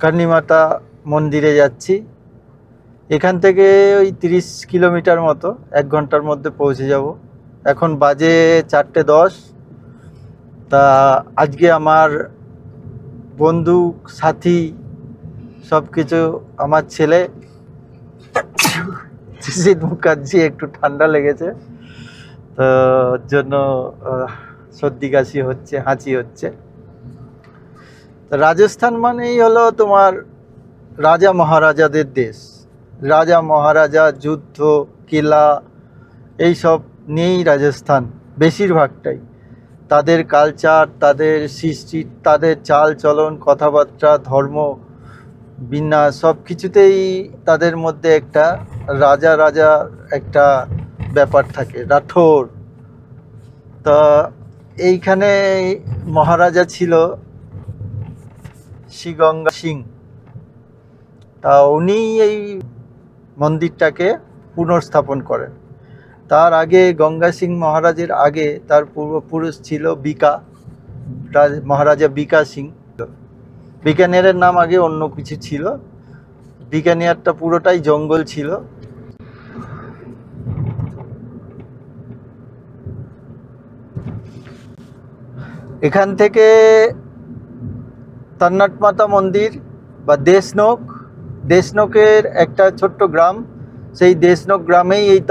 কার্নিমাতা মন্দিরে যাচ্ছি। এখান থেকে ওই 30 কিলোমিটার মতো, 1 ঘন্টার মধ্যে পৌঁছে যাব। এখন বাজে 4:10। তা আজকে আমার বন্ধু সাথী সব কিছু, আমার ছেলে জিৎ মুখার্জি একটু ঠান্ডা লেগেছে, তো ওর জন্য সর্দি কাশি হচ্ছে, হাঁচি হচ্ছে। তো রাজস্থান মানেই হলো তোমার রাজা মহারাজাদের দেশ। রাজা মহারাজা, যুদ্ধ, কিলা এইসব নিয়েই রাজস্থান বেশিরভাগটাই। তাদের কালচার, তাদের সৃষ্টি, তাদের চাল চলন, কথাবার্তা, ধর্ম, বিন্যাস সব কিছুতেই তাদের মধ্যে একটা রাজা রাজা একটা ব্যাপার থাকে, রাঠোর। তা এইখানে মহারাজা ছিল শ্রী গঙ্গা সিং। তা উনি এই মন্দিরটাকে পুনর্স্থাপন করেন। তার আগে গঙ্গা সিং মহারাজের আগে তার পূর্বপুরুষ ছিল বিকা, মহারাজা বিকা সিং। বিকানেরের নাম আগে অন্য কিছু ছিল। বিকানেরটা পুরোটাই জঙ্গল ছিল। এখান থেকে তন্নট মাতা মন্দির বা দেশনোকের একটা ছোট্ট গ্রাম, সেই দেশনোক গ্রামেই এই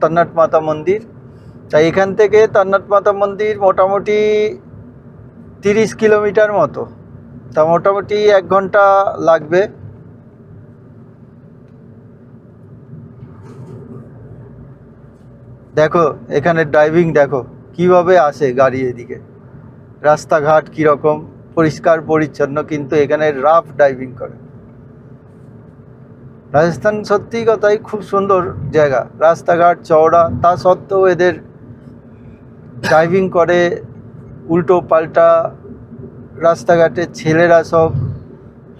তন্নট মাতা মন্দির। তাই এখান থেকে তন্নট মাতা মন্দির মোটামুটি 30 কিলোমিটার মতো, তা মোটামুটি 1 ঘন্টা লাগবে। দেখো এখানে ড্রাইভিং দেখো কিভাবে আসে গাড়ি, এদিকে রাস্তাঘাট কীরকম পরিষ্কার পরিচ্ছন্ন, কিন্তু এখানে রাফ ড্রাইভিং করে। রাজস্থান সত্যি কথাই খুব সুন্দর জায়গা, রাস্তাঘাট চওড়া, তা সত্ত্বেও এদের ড্রাইভিং করে উল্টো পাল্টা। রাস্তাঘাটে ছেলেরা সব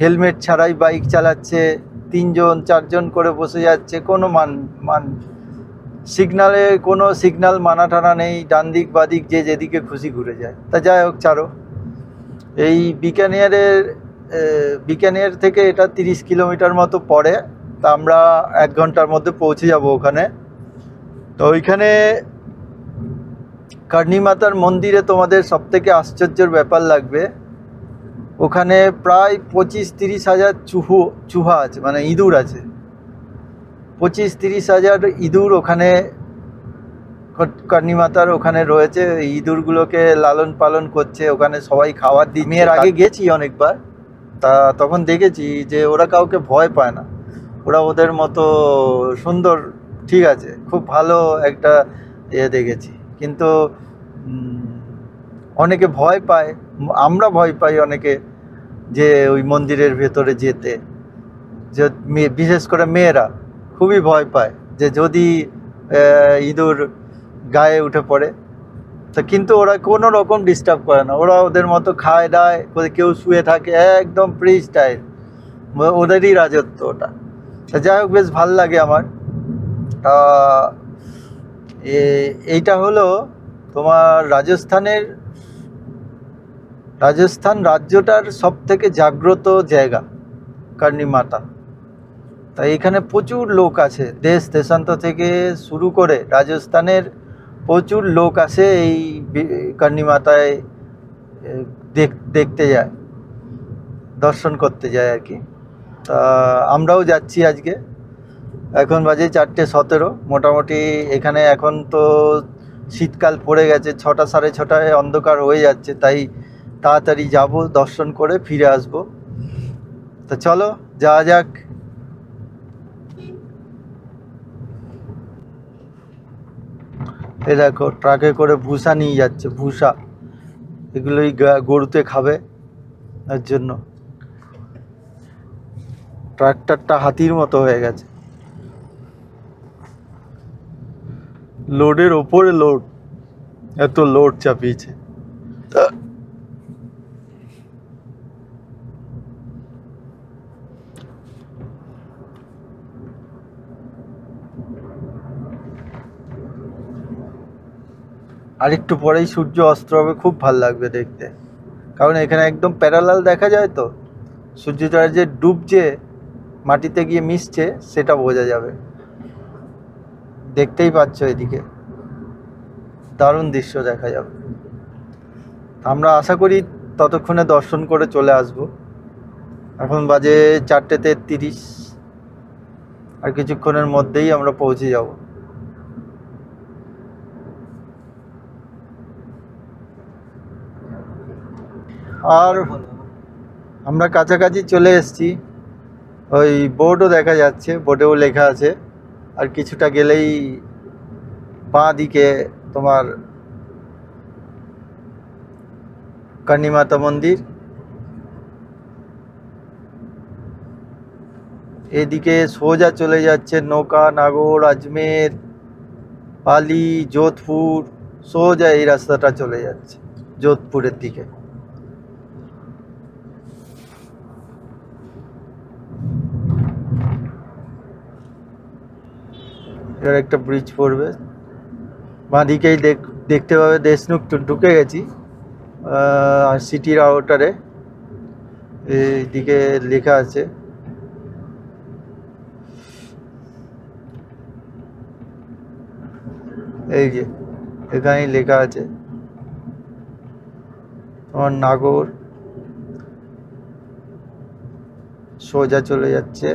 হেলমেট ছাড়াই বাইক চালাচ্ছে, 3 জন 4 জন করে বসে যাচ্ছে, কোনো সিগনালে কোনো সিগনাল মানা টানা নেই, ডান দিক বাদিক যে যেদিকে খুশি ঘুরে যায়। তা যাই হোক, ছাড়ো। এই বিকানের থেকে এটা 30 কিলোমিটার মতো পড়ে। তা আমরা 1 ঘন্টার মধ্যে পৌঁছে যাব ওখানে। তো ওইখানে কার্নিমাতার মন্দিরে তোমাদের সবথেকে আশ্চর্যের ব্যাপার লাগবে, ওখানে প্রায় 25-30 হাজার চুহা আছে, মানে ইঁদুর আছে। 25-30 হাজার ইঁদুর ওখানে কার্নিমাতার ওখানে রয়েছে। ইঁদুরগুলোকে লালন পালন করছে, ওখানে সবাই খাবার দিচ্ছে। এর আগে গেছি অনেকবার, তা তখন দেখেছি যে ওরা কাউকে ভয় পায় না, ওরা ওদের মতো সুন্দর, ঠিক আছে, খুব ভালো একটা দেখেছি। কিন্তু অনেকে ভয় পায়, আমরা ভয় পাই অনেকে, যে ওই মন্দিরের ভেতরে যেতে, যে বিশেষ করে মেয়েরা খুবই ভয় পায় যে যদি ইঁদুর গায়ে উঠে পড়ে। তা কিন্তু ওরা কোনো রকম ডিস্টার্ব করে না, ওরা ওদের মতো খায় দায়, কেউ শুয়ে থাকে, একদম ফ্রি স্টাইল, ওদেরই রাজত্ব ওটা। তা যাই হোক, বেশ ভাল লাগে আমার। তা এইটা হলো তোমার রাজস্থান রাজ্যটার সব থেকে জাগ্রত জায়গা কার্নিমাতা। তাই এখানে প্রচুর লোক আছে, দেশ দেশান্তর থেকে শুরু করে রাজস্থানের প্রচুর লোক আসে এই কার্নিমাতায় দেখতে যায়, দর্শন করতে যায় আর কি। তা আমরাও যাচ্ছি আজকে। এখন বাজে 4:17। মোটামুটি এখানে এখন তো শীতকাল পড়ে গেছে, 6টা 6:30 অন্ধকার হয়ে যাচ্ছে, তাই তাড়াতাড়ি যাব, দর্শন করে ফিরে আসব। তা চলো যাওয়া যাক। এ দেখো ট্রাকে করে ভুসা নিয়ে যাচ্ছে, ভুসা, এগুলোই গরুতে খাবে, এর জন্য ট্রাক্টরটা হাতির মতো হয়ে গেছে, লোডের ওপরে লোড, এত লোড চাপিয়েছে। আর একটু পরেই সূর্য অস্ত হবে, খুব ভাল লাগবে দেখতে, কারণ এখানে একদম প্যারালাল দেখা যায় তো, সূর্যোদয় যে ডুবছে মাটিতে গিয়ে মিশছে সেটা বোঝা যাবে। দেখতেই পাচ্ছ এদিকে দারুণ দৃশ্য দেখা যাবে। আমরা আশা করি ততক্ষণে দর্শন করে চলে আসব। এখন বাজে 4:33, আর কিছুক্ষণের মধ্যেই আমরা পৌঁছে যাব। আর আমরা কাছাকাছি চলে এসেছি। ওই বোর্ডও দেখা যাচ্ছে, বোর্ডেও লেখা আছে। আর কিছুটা গেলেই বাঁ দিকে তোমার কার্নি মাতা মন্দির, এদিকে সোজা চলে যাচ্ছে নৌকা, নাগর, আজমের, পালি, যোধপুর, সোজা এই রাস্তাটা চলে যাচ্ছে যোধপুরের দিকে। এর একটা ব্রিজ পড়বে, বাঁদিকেই দেখতে পাবে দেশনুক। ঢুকে গেছি সিটির আউটারে, এইদিকে লেখা আছে। এই যে এখানেই লেখা আছে তোমার নাগর, সোজা চলে যাচ্ছে।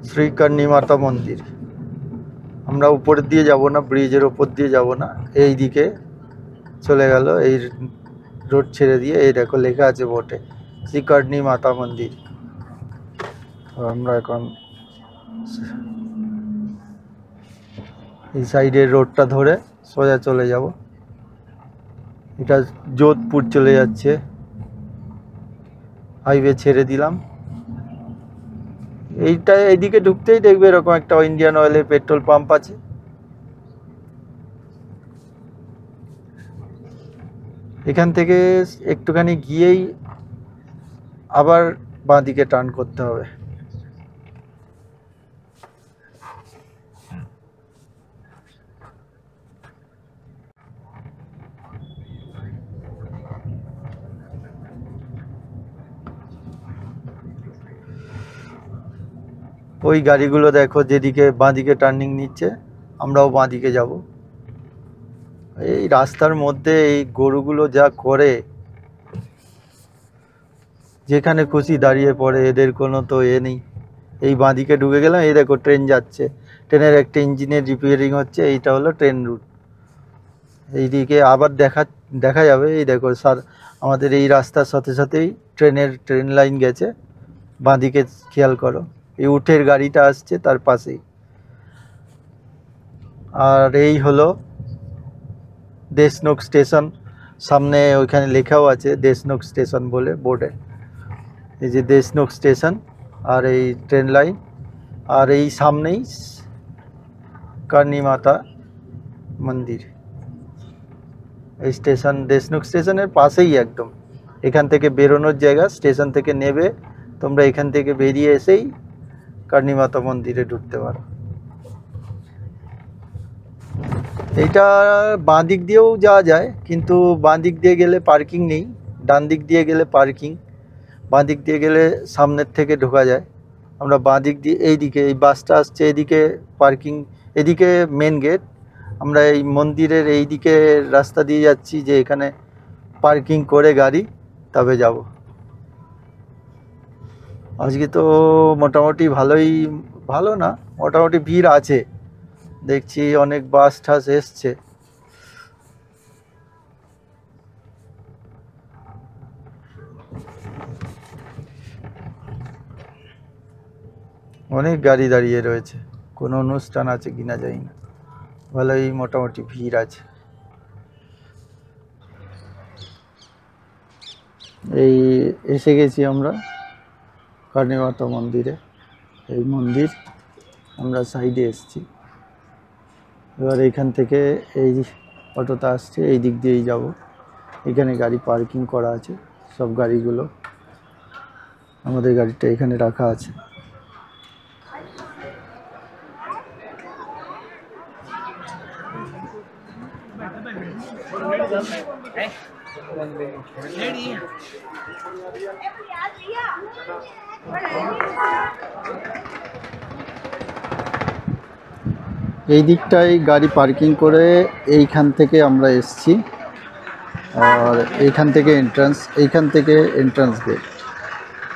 শ্রী কার্নি মাতা মন্দির। আমরা উপরের দিয়ে যাব না, ব্রিজের ওপর দিয়ে যাব না, এই দিকে চলে গেল, এই রোড ছেড়ে দিয়ে। এই দেখো লেখা আছে বোর্ডে শ্রী কার্নি মাতা মন্দির। আমরা এখন এই সাইডের রোডটা ধরে সোজা চলে যাব। এটা যোধপুর চলে যাচ্ছে, হাইওয়ে ছেড়ে দিলাম। এইটা এইদিকে ঢুকতেই দেখবে এরকম একটা ইন্ডিয়ান অয়েলের পেট্রোল পাম্প আছে। এখান থেকে একটুখানি গিয়েই আবার বাঁদিকে টার্ন করতে হবে। ওই গাড়িগুলো দেখো যেদিকে বাঁদিকে টার্নিং নিচ্ছে, আমরাও বাঁদিকে যাব। এই রাস্তার মধ্যে এই গরুগুলো যা করে, যেখানে খুশি দাঁড়িয়ে পড়ে, এদের কোনো তো নেই। এই বাঁদিকে ঢুকে গেলাম, এই দেখো ট্রেন যাচ্ছে, ট্রেনের একটা ইঞ্জিনের রিপেয়ারিং হচ্ছে। এইটা হলো ট্রেন রুট। এইদিকে আবার দেখা যাবে, এই দেখো স্যার আমাদের এই রাস্তার সাথে সাথেই ট্রেন লাইন গেছে। বাঁদিকে খেয়াল করো, এই উঠের গাড়িটা আসছে তার পাশেই। আর এই হলো দেশনোক স্টেশন। সামনে ওইখানে লেখাও আছে দেশনোক স্টেশন বলে বোর্ডে। এই যে দেশনোক স্টেশন আর এই ট্রেন লাইন, আর এই সামনেই কার্নি মাতা মন্দির। এই স্টেশন দেশনোক স্টেশনের পাশেই একদম। এখান থেকে বেরোনোর জায়গা, স্টেশন থেকে নেবে তোমরা, এখান থেকে বেরিয়ে এসেই কার্নি মাতা মন্দিরে ঢুকতে পারো। এইটা বাঁ দিক দিয়েও যাওয়া যায়, কিন্তু বাঁ দিক দিয়ে গেলে পার্কিং নেই, ডান দিক দিয়ে গেলে পার্কিং। বাঁ দিক দিয়ে গেলে সামনের থেকে ঢোকা যায়। আমরা বাঁ দিক দিয়ে, এইদিকে এই বাসটা আসছে, এদিকে পার্কিং, এদিকে মেন গেট। আমরা এই মন্দিরের এই দিকে রাস্তা দিয়ে যাচ্ছি, যে এখানে পার্কিং করে গাড়ি তবে যাব। আজকে তো মোটামুটি ভালো না, মোটামুটি ভিড় আছে। দেখছি অনেক বাস টাস এসছে। অনেক গাড়ি দাঁড়িয়ে রয়েছে, কোনো অনুষ্ঠান আছে কিনা জানি না। ভালোই মোটামুটি ভিড় আছে। এই এসে গেছি আমরা কার্নি মাতা মন্দিরে। এই মন্দির, আমরা সাইডে এসেছি। এবার এইখান থেকে এই অটোটা আসছে, এই দিক দিয়েই যাব। এখানে গাড়ি পার্কিং করা আছে, সব গাড়িগুলো। আমাদের গাড়িটা এখানে রাখা আছে। এই দিকটায় গাড়ি পার্কিং করে এইখান থেকে আমরা এসছি। আর এইখান থেকে এন্ট্রান্স গেট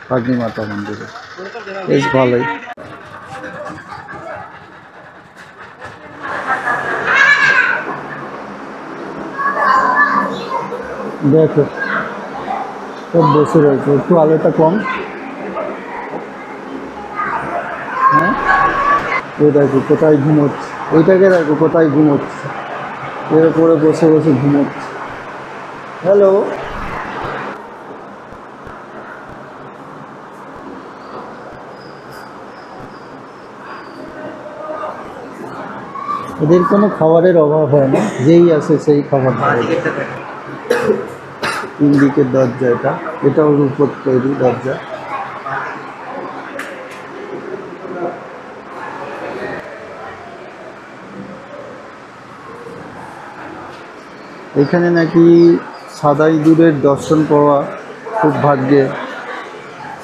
কার্নি মাতা মন্দিরে। বেশ ভালোই। দেখো সব বসে রয়েছে, একটু আলোটা কম। হ্যাঁ, ওই দেখো কোথায় ঘুমোচ্ছে, ওইটাকে দেখো কোথায় ঘুমোচ্ছে, এর উপরে বসে বসে ঘুমোচ্ছে। হ্যালো, এদের কোনো খাবারের অভাব হয় না, যেই আসে সেই খাবার খায়। তিন দিকের দরজা, এটাও রূপোর তৈরি দরজা। এখানে নাকি সাদা ইঁদুরের দর্শন পাওয়া খুব ভাগ্যে।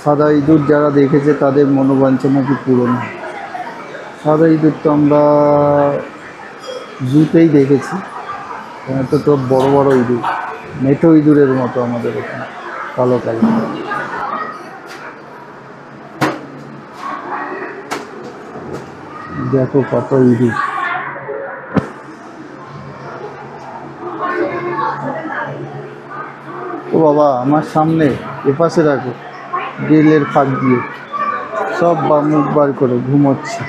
সাদা ইঁদুর যারা দেখেছে তাদের মনোবাঞ্ছা নাকি পূরণ। সাদা ইঁদুর তো আমরা জুতেই দেখেছি, তো বড় বড় ইঁদুর, মেঠো ইঁদুরের মতো আমাদের এখানে কালো কালো। দেখো কত ইঁদুর। ও বাবা, আমার সামনে এপাশে দেখো গ্রিলের ফাঁক দিয়ে সব মুখ বার করে ঘুমোচ্ছে।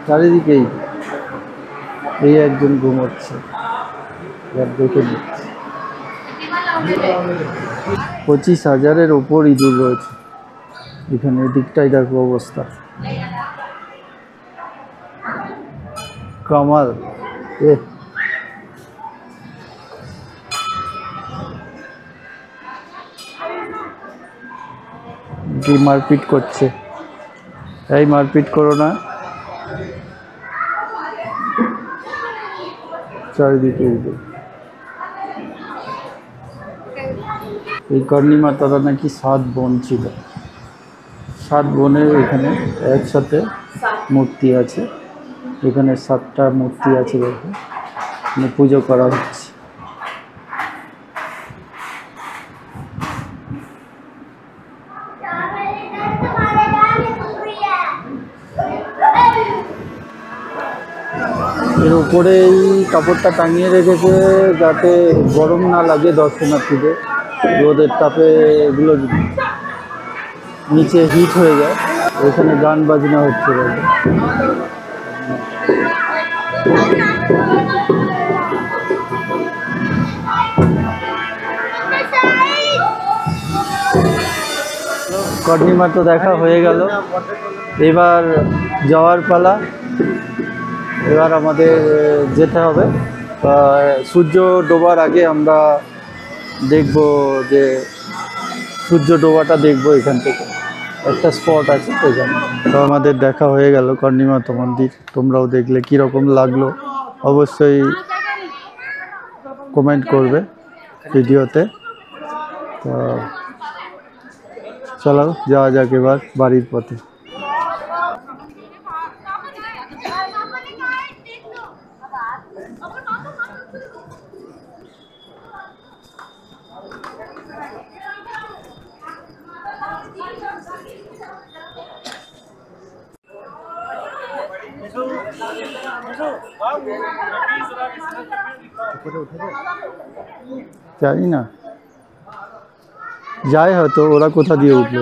চারিদিকেই এই একজন ঘুমোচ্ছে, দেখে দিচ্ছে। 25,000-এর ওপর ইঁদুর রয়েছে এখানে। দিকটাই দেখো অবস্থা। কামাল কি মারপিট করছে, এই মারপিট করো না। চারিদিকে এই কর্ণী মাতারা নাকি 7 বোন ছিল। 7 বোনের এখানে একসাথে মূর্তি আছে। এখানে 7টা মূর্তি আছে, দেখো পুজো করা হচ্ছে। এর উপরে এই কাপড়টা টাঙিয়ে রেখেছে যাতে গরম না লাগে দর্শনার্থীদের। রোদের তাপে এগুলো নিচে হিট হয়ে যায়। ওখানে গান বাজনা হচ্ছে। কর্ণিমা তো দেখা হয়ে গেল, এবার যাওয়ার পালা। এবার আমাদের যেতে হবে। সূর্য ডোবার আগে আমরা দেখব যে সূর্য ডোবাটা দেখব। এখান থেকে একটা স্পট আছে সেখানে। তো আমাদের দেখা হয়ে গেল কর্ণিমাতা মন্দির। তোমরাও দেখলে কীরকম লাগলো অবশ্যই কমেন্ট করবে ভিডিওতে। তো চলো যাওয়া যাক এবার বাড়ির পথে। জানি না, যায় হয়তো, ওরা কোথা দিয়ে উঠলো।